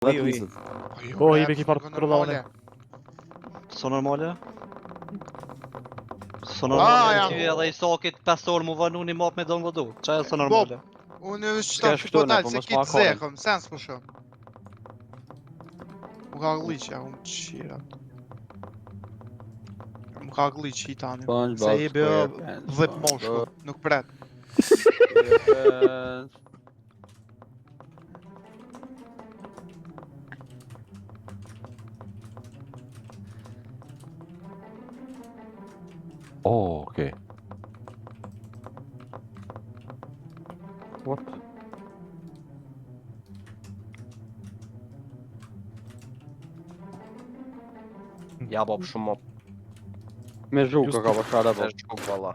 Ui. Po, i ki farë kontrollone. So normale? So Ah, normale ja. ty edhe i sakit 5 orë mu vanu një map me donë vëdu. Qa e so normale? Unë Ska shtam shtu, po ne, dalë po se mos kitë ma kalin. zekëm, sens po shumë. Më ka glitch, unë të shira. Më ka glitch i tani. Se i bëjo dhip moshku, nuk pret. Oh, okej. What? Ja bab shumë mop. Me zhukë ka bashara Me po. shkuk valla.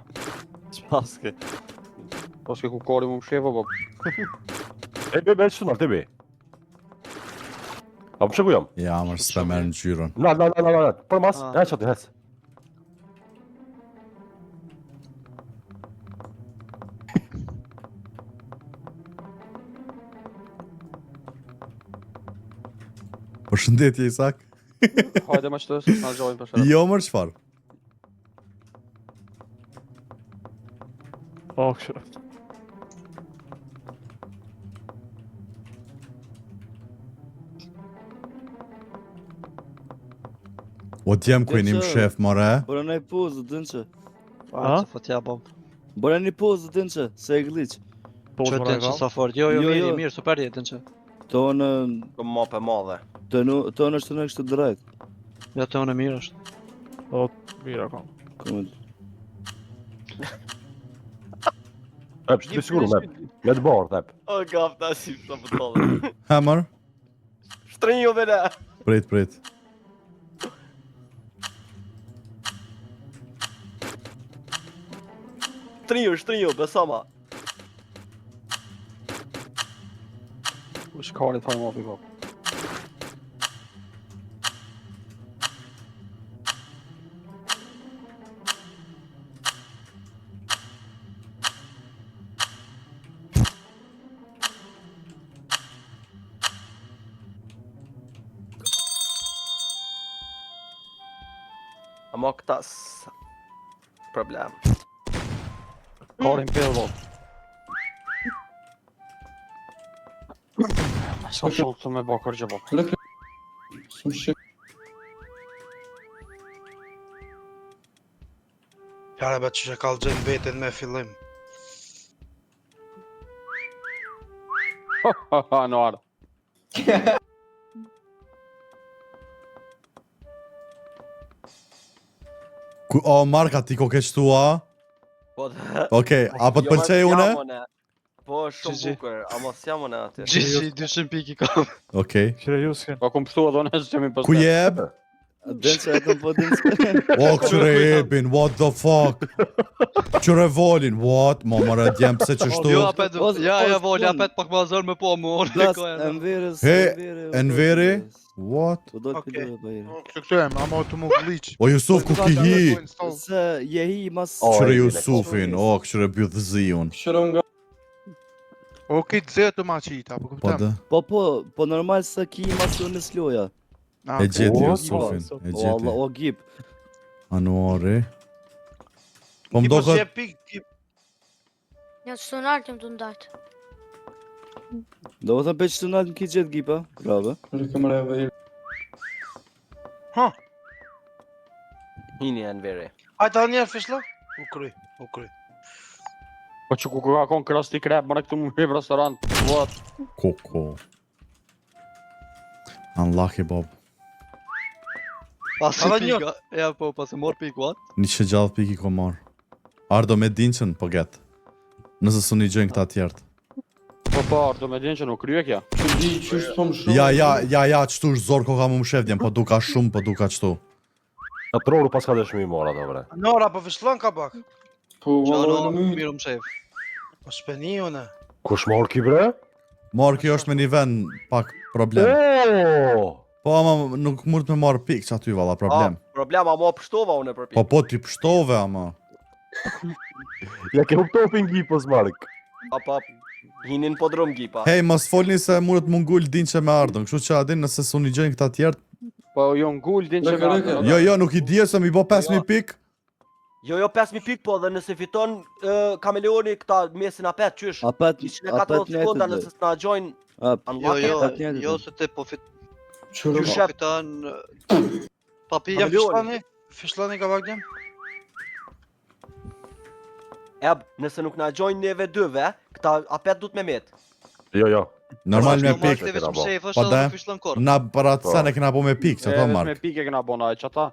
Ç'paske. Po s'ke ku kori mu më shefa po. Be şuna tabii. A më shëku jam? Ja, mërë s'ta merë në gjyron. Na. Për mas, Ah. e që të hec. Përshëndetje, Isak. Hajde ma qëtë, s'na gjojnë për shara. Jo, mërë qëfar? Po, kështu. O t'jem kujnim shef, more. Bora një pozë, dënë që. A? Që fot ja bab. Bora një pozë, dënë që, se e glitch. Po, Që që të që sa fort. Jo, mirë, super jetën që. Tonë, Këm mop e madhe. tonë është të në kështë drejt. Ja të unë mirë është. Po, mira kam. E pështë të siguru me të barë, thep. O gafta si të pëtollë. Ha, mërë? Shtrinjo vele. Prit. Shtrinjo, besama. U shkarit fajnë mopi po. Ama këta problem. Karin pillë po. Ska shumë të me ba kërgjë po. Fjare be që ka lëgjën vetën me fillim. Ha, në ardë. O, Marka, ti ko keqtua? Po të... Okej, apo të pëlqej une? Po shumë Gji. bukur, ama s'jam une aty. Gjithi 200 piki kam. Okej. Qire ju s'ken. Po kum pështu edhe unë që qemi Ku jeb? Dënë që e po dënë që. O, këqyre jebin, what the fuck? Qyre volin, what? Ma mërë djem pëse që shtu? Jo, apet, ja, voli, apet pak ma zërë me po mu orë. Plas, enverës, He, Enveri? What? Po do të Okej. përdojë bëjë. Këtu e, ama të mu glitch. O, Jusuf, ku ki hi? Se je hi mas... Qyre Jusufin, o, këqyre bjudhëzion. O, kitë zetë ma qita, po Po këpëtem. dhe, Po normal se ki mas unë s'loja. e gjeti O, Jusufin, e O, Allah, gjeti. o gip. Anuari. Po më do këtë... Ja, që të nartë jem të ndajtë. Do të thëmë pe që të natë në ki gjithë gipa. Brave. Hini e në veri. Hajta njerë fishlo? U kry. Po që ku ka konë kras t'i krep, mërë këtu më hip restorant. What? Koko. Unlucky, Bob. Pasi Alla një. pika. Ja, po, pasi mor piku, atë. Një që gjallë piki ko marë. Ardo me dinqën, po get. Nëse su një gjënë këta tjertë. Po, ardo me din që nuk krye kja. Ja, qëtu është zorë ko ka më shefdjen, po duka shumë, po duka qëtu. A troru pas ka dëshmi i mora ato bre. Nora, po fishlon ka bak. Qano, mirë më shef. Po shpeni une. Kush mor ki bre? Marë kjo është me një vend pak problem. Oooo! Po ama nuk mund të me marë pikë që aty valla problem. Problem, ama pështova une për Po pikë. po ti pështove ama. Ja ke huptopin gjipës Mark. Ap, Hinin podrum gipa. Hej, mos folni se mundet mungull din që me ardhën, kështu që adin nëse s'u një gjëjnë këta tjertë. Po jo ngull din që me Jo, nuk i dje se mi bo 5.000 pik. Jo, 5.000 pik po dhe nëse fiton kameleoni këta mesin apet, qysh? Apet 140 sekonda nëse s'na gjojnë Jo, se ti po Qysh fiton papi. Fishlani ka vagjem? nëse nuk na gjojnë neve dyve, këta apet du t'me met. Jo. Normal me pik. Po da, na para të sen e këna po me pik, që ta Me mark. pike këna bona e qëta.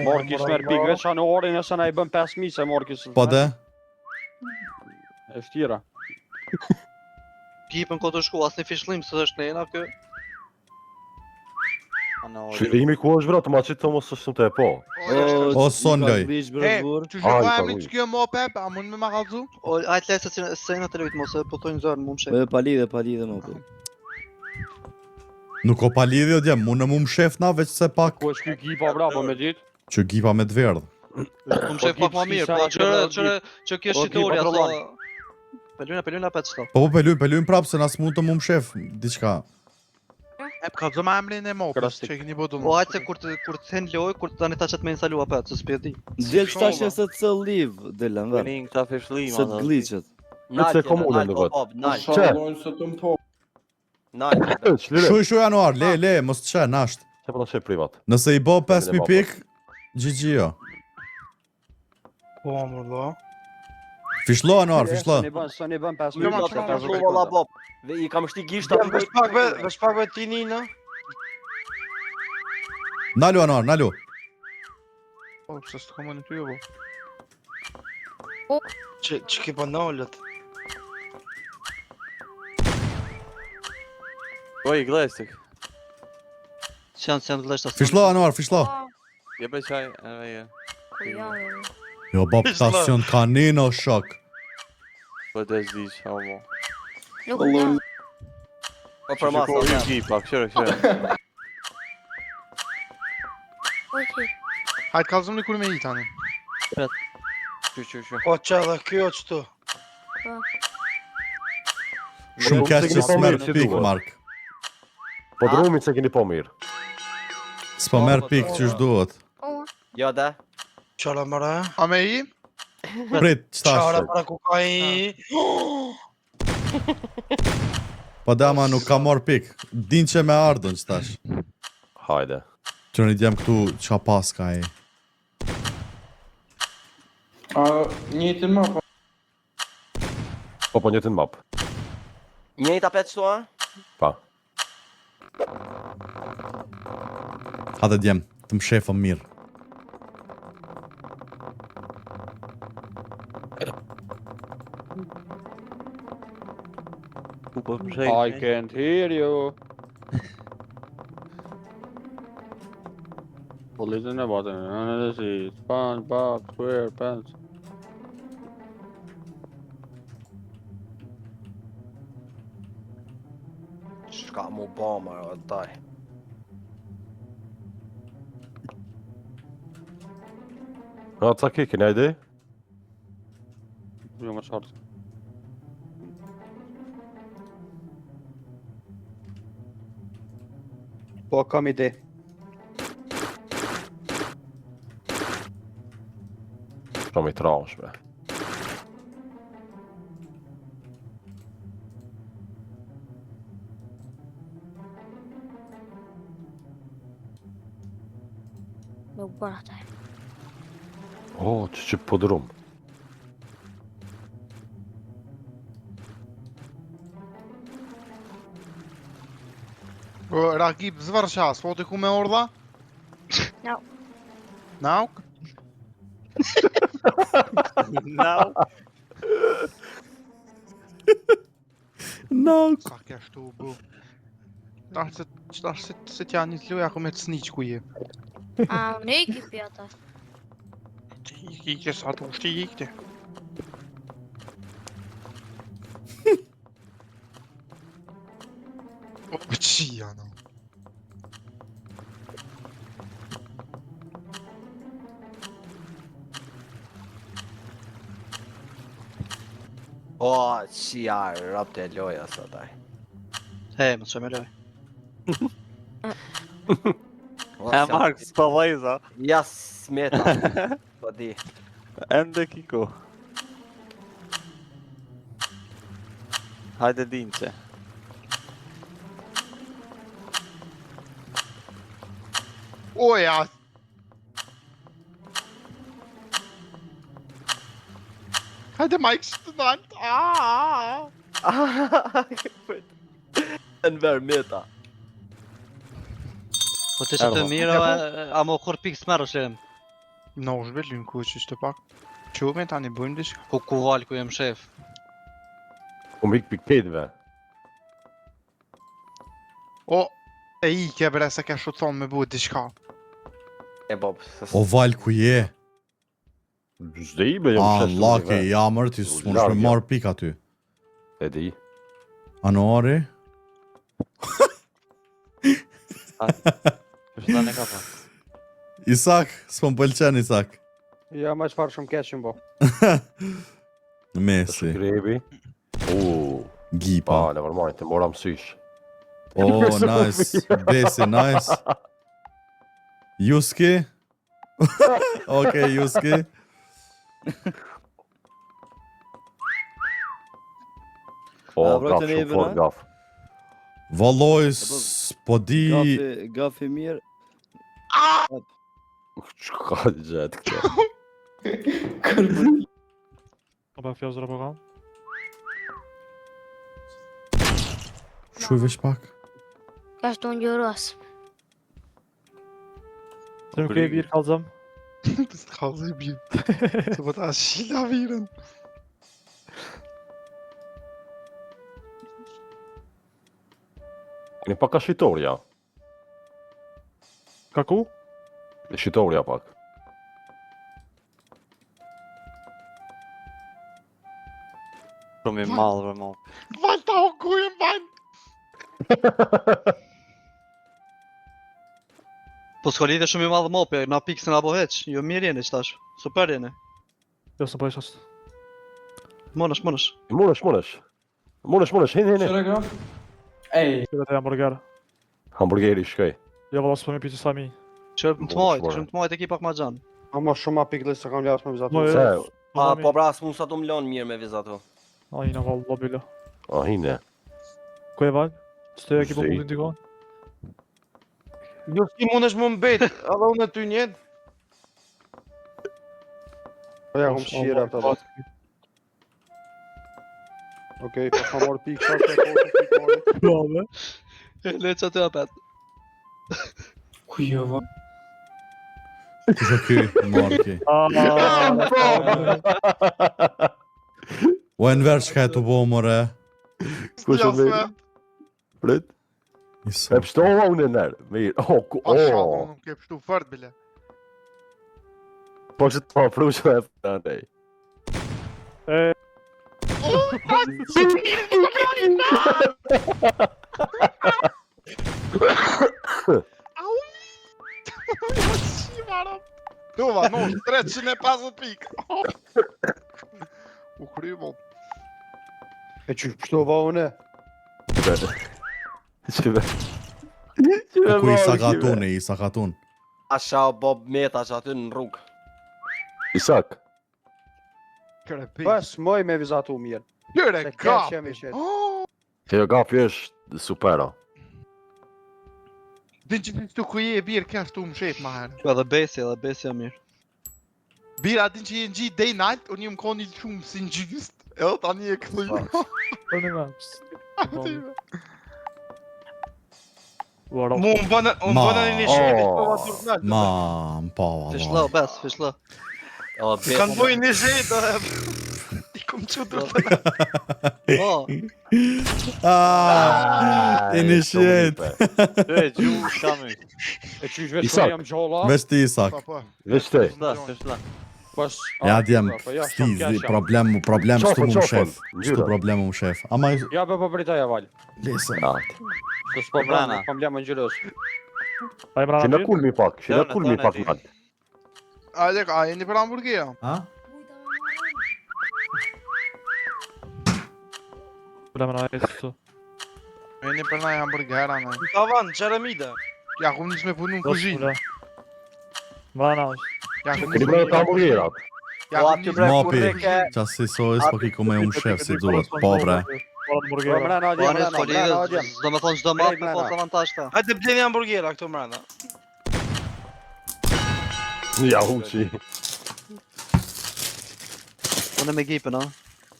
Morki s'mer pik veç anë orin nëse na i bën 5.000 se Morki s'mer. Po dhe? E shtira. Pipën ko të shku, asë një fishlim, së është nejna kë. Imi ku është vrat, ma qitë të mos është të e po. O son loj. Që shëkojemi që kjo mo pep, a mund me ma kalzu? Ajtë lejtë se në të lejtë mos, po tojnë zërë më më shek. Palidhe më po. Nuk o pa lidhje o djem, mund në mu më shef na veç se pak. Ku është kjo gipa bravo me ditë? Që gipa me të verdh. Më më shek pak ma mirë, po që kjo shqitori ato... Pelujna për qëto. Po pelujn prapë se nas mund të mu më shef, diçka. E për kalzu ma emrin e mopës, që kini bodu Po hajtë se kur të hen loj, kur të tani ta qëtë me instalu apet, se s'pje di. Del qëta se të liv, Dylan, vërë. Këta fishlima. Se të glitchet. Se komunën në vetë. Që? Shuj januar, le, mos të qe, nasht. Që po të qe privat. Nëse i bo 5.000 pik, GG jo. Po, mërdo. Fishlo januar, fishlo. Së një bën 5.000 Nuk pik. ka shlu valla bop. Dhe i kam shti gisht aty. Vesh pak ve ti një në? Nalu januar, nalu. Po, pëse së të komoni të jo, bo. Që ki pa nalët? Oj, glestik. Që janë gleshta. Fishlo januar, fishlo. Je për qaj, e veje. Jo, bab, stacion kanino shok. Po të zdiq, ha mo. Po për masa. Që gipa, këshire. Hajtë kalzëm një kur me i tani. Që. O që dhe kjo qëtu. Shumë keq që s'mer pik, Mark. Po drumit se keni po mirë. S'po mer pik që shduhet. Jo da. Qara mëra? A me i? Prit, qëta mëra ku ka i? Po dama nuk ka mor pik. Din që me ardhën qëtash. Hajde. Që në djem këtu qa pas ka i. Njëtin map. Po njëtin map. Njëjt apet qëtu, a? Pa. Hade djem, të më shefëm mirë. I can't hear you. Politin e batën, në në si, SpongeBob SquarePants. Shka mu ba, marë, daj. A të ki, kena ide? Jo më qartë. Po, kam ide. Shumë i trashme. Nuk bërë ataj. O, që po drum. Rakip, zvar qas, po të ku me orda? Nauk. Nauk? Nauk. Sa kështu u bu. Qëtash se t'ja një t'luja ku me të sniq ku je. A, unë i kipi ata. I ke sa të ushti i këti. O, qia, no. O, qia, rap të loja sot aj. Hej, më të që me loj. E Marks, pa vajza. Ja smeta. Po di. Ende kiko. Hajde dinqe. Oja! Hajde Mike, student! Në verë meta. Po të që të mirë, a mo kur pikë s'merë shem. No, zhvillin ku që ishte pak. Qume tani bëjmë diçka. Ku val ku jem shef. Ku mik piketve. O, e i ke bre se ke shu thonë me bu diçka. E bob. O val ku je? Zde i be jam shesh. Allah ke jamër ti s'mund të marr pik aty. E di. Anori? Përshëndan e kapa. Isak, s'pëm pëlqen Isak. Ja, ma çfarë shumë keqin bo. Messi, Grebi. Gipa. Never mind, të mora mësysh. Oh, nice. Besi, nice. Juski? Okej, Juski. Po, A, gaf vrojtë shumë neve, fort na? gaf. Valloj, s'po di... Gafi mirë. Çka gjet këto. Oba fjazë rapo kam. Shuj veç pak. Ka shtu në gjëros. Të nuk e birë kalzëm. Të s'kallë i bjë. Të po ta shila virën. Keni pak ka shitorja. Ka ku? Shitorja pak. Shumë i madhë vë mo. Val ta o kujem val! Po s'ka lidhe shumë i madhë mope, na pikë se nga bo heq. Jo mirë jeni qëtash. Super jeni. Jo së bëjsh asë. Monësh. Munesh, hin. Qëra gra? Ej, Shkëve të hamburger. Hamburgeri shkoj. Jo valla s'po me piti sami. Shumë të majt e ki pak ma gjanë. Ama shumë ma pikë se kam lasë me vizatu. Mo Se, Pa, po bra, s'mun sa të më lonë mirë me vizatu. A ina valla bila. a hine. Ku e val? Së e ki po Zej. putin t'i kohën? Jo ti mundesh më mbet, edhe unë ty njet. Po ja, kom shira të dhe. Okej, pa ka morë pikë, sa të kohë. Brave. Le që të apet. ku jo va? Kusho ky, marki. O e në verë shka e të bo, more. Kush e me? Prit. E Isak. pështova unë e nërë. Mirë. Mashallah, nuk ke pështu fort bile. Po që të pa frushme e f***anej. Au! Dova, no, 350 pikë. U kryvo. E që pështova une? Qëve. Ku Isak atun e Isak atun. Asha o bob meta që aty në rrugë. Isak. Krepi. Bas, moj me vizatu mirë. Jure, Se kap. keq jam i qetë. Kjo gafi është supera. Din që të ku je e birë ka shtu më shet ma herë. Edhe besi e mirë. Bira din që je në gjitë dej nalt, unë jem koni shumë si në gjyst. Edhe tani e këlluj. Po në me. Vara. Mu më bënë një shetë. Ma, më pa, Fishlo, valla. fishlo. O, be, Kanë bojnë një shetë. I kom që të të Po, E një shjet. E gjuhë shkami. E që veç Isak. jam gjolla. Veç ti Isak. Veç te. Shla. Pas... Ja djem, Po ja, sti, shumë keq jam. problem shtu mu më Qofën, shef. qofën, Shtu ngjyra. problem mu shef. Ama, Ja, be po britaja val. lese. Se s'po Brana. brana, kam lema në gjyrës. A i mrana Që në mirë? kulmi pak, që në Dërnë, kulmi dërnë pak ti. nalt. A jeni për hamburgia? Ha? Problemen ajetë. Veni për na hamburgera në. Tavan, Jeremida. Ja ku nis me punu në kuzhinë. Vrana është. Ja ku Keni bërë të hamburgerat? Po aty bre Mopi, kurreke. qas si sojës po kiko me unë shef si duhet, po bre. Mrena, Po anë mrena, folidë, do me thonë çdo mat me pas avantazh ta. Hajde bleni hamburgera këtu mbrana. Ja, huqi. Unë me gipën, a?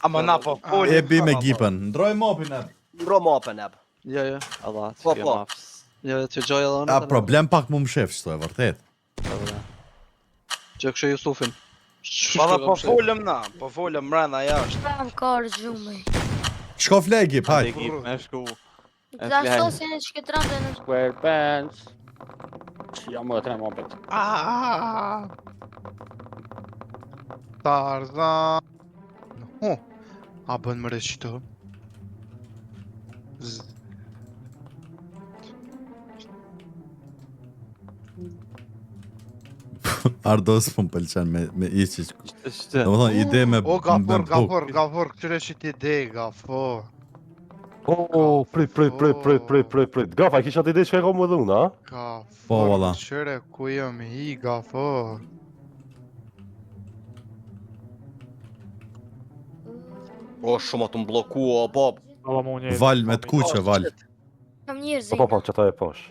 Ama na po. E bi me gipën, ndroj mopin e. Ndro mopën eb. Jo, jo. Allah, Po, të po. maps. Jo, të gjoj edhe unë. A problem pak mu më shef qëto e vërtet. Që kështë Jusufin. Valla po folëm na, po folëm mbrana jashtë. Pram karë gjume. Shko flegi, Hajde hajt. gip, me shku. Da sosin e shketrambe në Square pants. Ja më të mopet. Tarzan. Ho. A bën më reshito. Ardos po më pëlqen me iqi. Ishte. Do më thonë, ide me O gafur, puk. gafur, këtyre që ti ide, gafur. Oh, prit. Gafa, kisha të ide që e kom më dhuna, a? Gafur, Po, valla. qëre ku jëm hi, gafur. O shumë të mblokua, Bob. Allah më unë Val me të kuqe, val. kam njerëzi. Po, që ta e posh.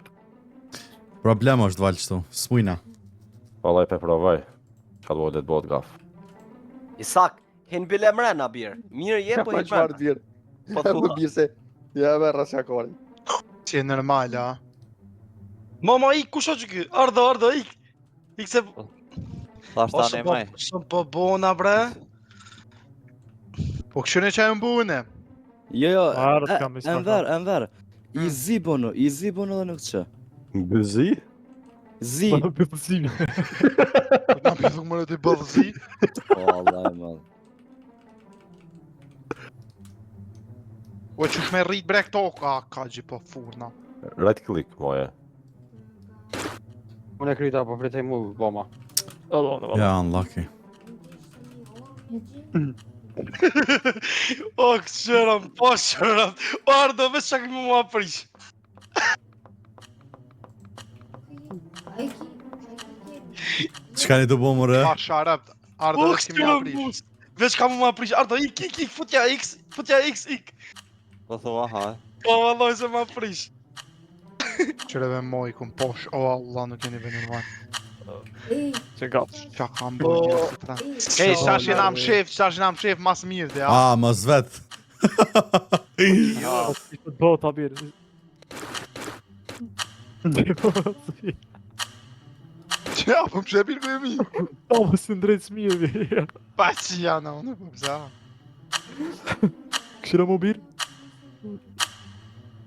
Problem është val qëtu, s'mujna. Valla e pe provaj. Qa do të bëhet gaf. Isak, hen bile mrena bir. Mirë je po hen mrena. Po thua. bise. Ja me rrasja kore. Si e normal, a? Mama ik kush është ky? Ardho ik. Ik se Thashtë ose tani po maj. s'm po bona bre. Po këshune që e mbune. Jo, Arët kam i Enver. I zi bono dhe nuk që. Bëzi? Zi. Në përpësime. Na pithuk më në të bëllëzi. O, Allah e madh. O qësh me rrit bre këto, ka gji po furna. Right click, moje. Unë e krita, po fritej mu, boma. Ja, unlucky. O këshëram, po shëram. Ardho veç çka më mua prish. Qka një të bo më re? Pa sharap, ardhe O dhe si mua prish. këshëram. Veç ka më mua prish. Ardho ik, futja x, ik. Po thua, ha. Po valloj se ma prish. Qëre dhe moj kum posh, o Allah nuk jeni veni në vanë. Që ka. Qa kam bërë si pra. Ej, qash jena më shef, mas mirë dhe, a? A, më zvet. Ishte do të abirë. Që, a, po më shepin me mi. Ta më së ndrejtë smirë. Pa që janë, unë, po pëza. Këshira më birë?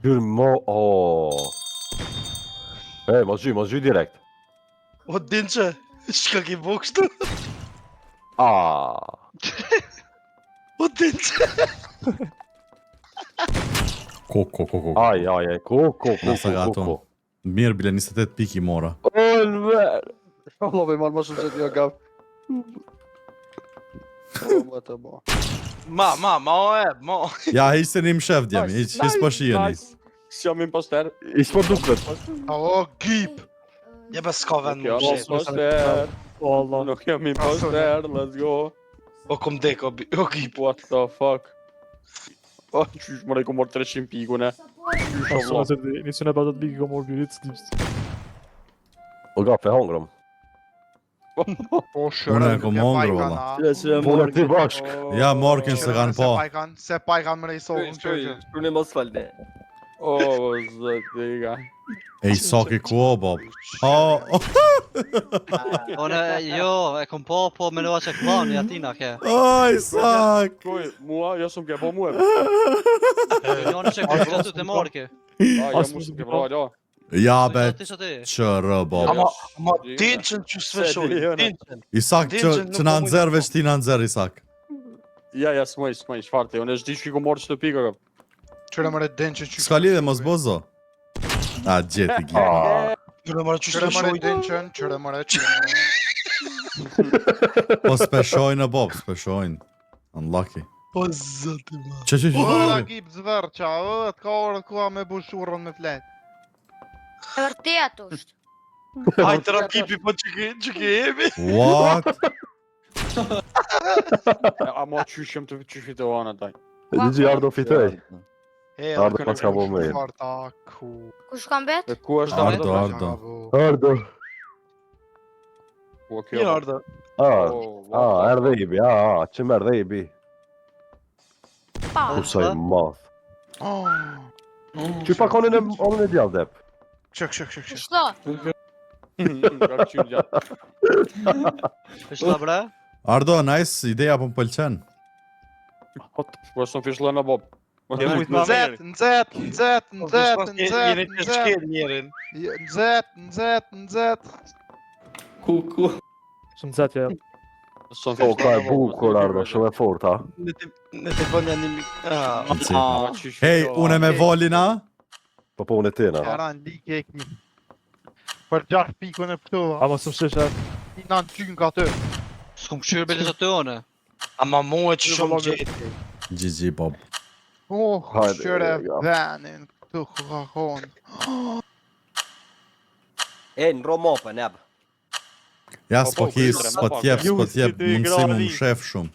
Kyr mo... Oh. E, mos gjy direkt. O din që, shka ki bo kështu? Ah. O din që. Ko. Aj, ko. Nasa gato. Mirë bile 28 piki mora. Olver! Allah me marrë më shumë që t'jo gaf. Më të bo. Ma, ma. Ja, hiqë një më shef djemi, hiqë po shijeni. S'jam imposter. Ish po duket. O, gip. Je be s'ka vend Nuk jam më shef. imposter. O Allah. Nuk jam imposter, let's go. O kom dek, o gip. What the fuck? O, qysh më rejko morë 300 pikune. Qysh o vlo. Nisën e batat bigi ka morë birit së tipsë. O gaf, e hongrëm. Po shërë, Unë e kom hongër, valla. Po në ti bashk. Ja, Morkin se kanë po. Se pa i kanë më rejsohën që që. Shkruani mos falde. O, zëtiga. E i soki ku o, Bob. O, Unë, jo, e kom po me loa që klani atina ke. Isak. Koj, mua, jo sëm ke po mua. Jo në që kështë të të morë ke. A, jo mu sëm ke po, jo. Ja, be, Ti që ti. qërë, Bob. Ma din që në që sveshoj. Isak, që na nëzër, veç ti na nëzër, Isak. Ja, s'moj, shfarte. Unë e shdi që i ku morë që të pika, këp. Qëre më den që që. Ska lidhe, mos bozo. A, gjeti, gjeti. Qëre më që Qëre më sveshoj. den qën, qëre më Po speshojnë, Bob, speshojnë. Unlucky. O zoti ma. Që Gip zvërqa, të ka orë ku me bushurën me flet. E vërtet është. Aj të rapipi po që ke jemi. What? A mo qyshem të fitohen ataj. Digi Ardo fitoj. E, Ardo pas ka bo me. Kush ka mbet? E ku është Ardo, ajo? Ardo. Ardo. Ku kjo? Ardo. Erdhe i bi, që më erdhe i bi. Pa. Kusaj math. Që pa konin e djallë dep. Këshë. Shto. Ka qynë gjatë. Fishla bre? Ardo, nice, ideja po më pëlqen. Po s'u fishlën në bob. Nxet. Ku. Shumë zetje. S'u O, ka e bukur Ardo, shumë e fort, ha. Në të bënë janë Hej, une me volina. Po po unë e tena. Karan, di kekmi. Për 6 pikën e pëtova. A mos më shishe. I në qynë ka të. S'kum këshyrë beles atë one. Ama mua që shumë gjeti. GG, Bob. Hajde, Qyre ja. venin këtu ka konë. E, në romo për nebë. Ja, s'po his, s'po t'jep, Ju si ti mundësi mu grani. më shef shumë.